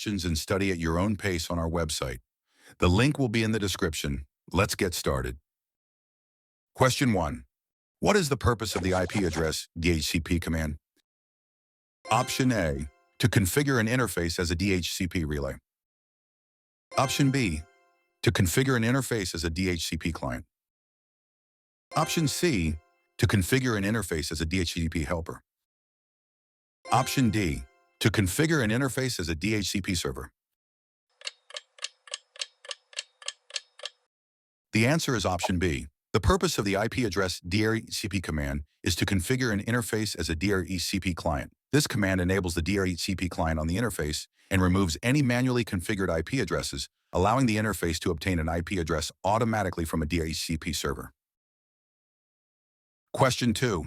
questions and study at your own pace on our website. The link will be in the description. Let's get started. Question 1. What is the purpose of the IP address DHCP command? Option A, to configure an interface as a DHCP relay. Option B, to configure an interface as a DHCP client. Option C, to configure an interface as a DHCP helper. Option D, to configure an interface as a DHCP server. The answer is option B. The purpose of the IP address DHCP command is to configure an interface as a DHCP client. This command enables the DHCP client on the interface and removes any manually configured IP addresses, allowing the interface to obtain an IP address automatically from a DHCP server. Question 2.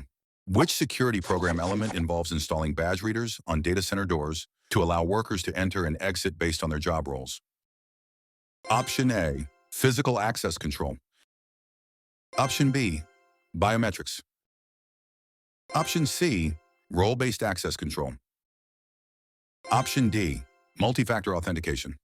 Which security program element involves installing badge readers on data center doors to allow workers to enter and exit based on their job roles? Option A, physical access control. Option B, biometrics. Option C, role-based access control. Option D, multi-factor authentication.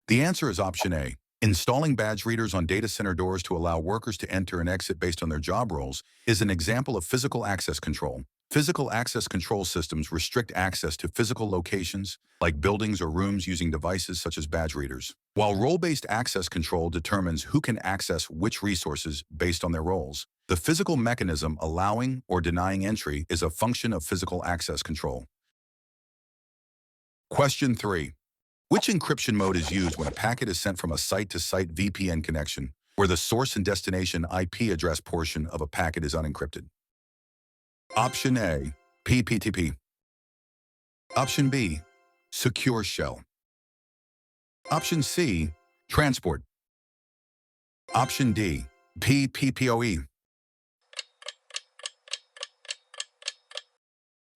The answer is option A. Installing badge readers on data center doors to allow workers to enter and exit based on their job roles is an example of physical access control. Physical access control systems restrict access to physical locations, like buildings or rooms, using devices such as badge readers, while role-based access control determines who can access which resources based on their roles. The physical mechanism allowing or denying entry is a function of physical access control. Question 3. Which encryption mode is used when a packet is sent from a site-to-site VPN connection, where the source and destination IP address portion of a packet is unencrypted? Option A, PPTP. Option B, secure shell. Option C, transport. Option D, PPPoE.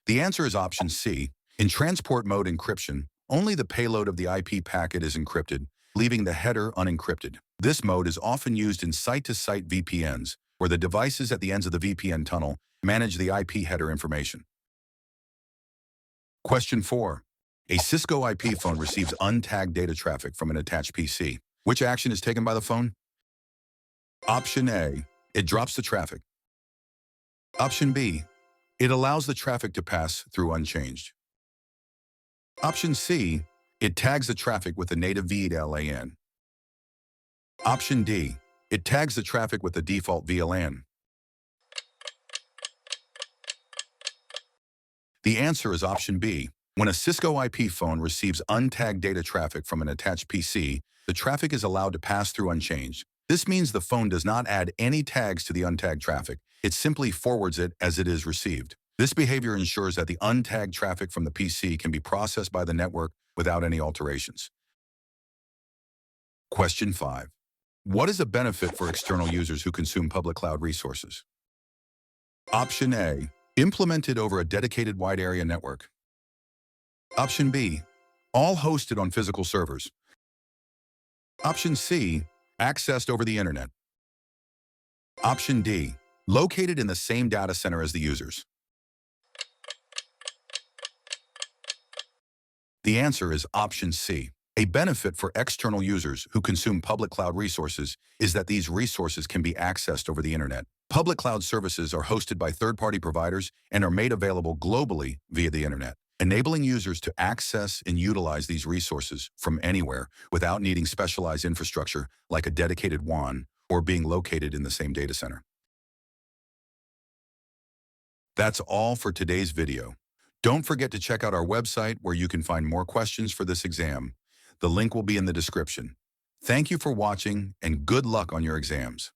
The answer is option C. In transport mode encryption, only the payload of the IP packet is encrypted, leaving the header unencrypted. This mode is often used in site-to-site VPNs, where the devices at the ends of the VPN tunnel manage the IP header information. Question 4. A Cisco IP phone receives untagged data traffic from an attached PC. Which action is taken by the phone? Option A, it drops the traffic. Option B, it allows the traffic to pass through unchanged. Option C, it tags the traffic with a native VLAN. Option D, it tags the traffic with the default VLAN. The answer is option B. When a Cisco IP phone receives untagged data traffic from an attached PC, the traffic is allowed to pass through unchanged. This means the phone does not add any tags to the untagged traffic. It simply forwards it as it is received. This behavior ensures that the untagged traffic from the PC can be processed by the network without any alterations. Question 5. What is a benefit for external users who consume public cloud resources? Option A, implemented over a dedicated wide area network. Option B, all hosted on physical servers. Option C, accessed over the internet. Option D, located in the same data center as the users. The answer is option C. A benefit for external users who consume public cloud resources is that these resources can be accessed over the internet. Public cloud services are hosted by third-party providers and are made available globally via the internet, enabling users to access and utilize these resources from anywhere without needing specialized infrastructure like a dedicated WAN or being located in the same data center. That's all for today's video. Don't forget to check out our website where you can find more questions for this exam. The link will be in the description. Thank you for watching and good luck on your exams.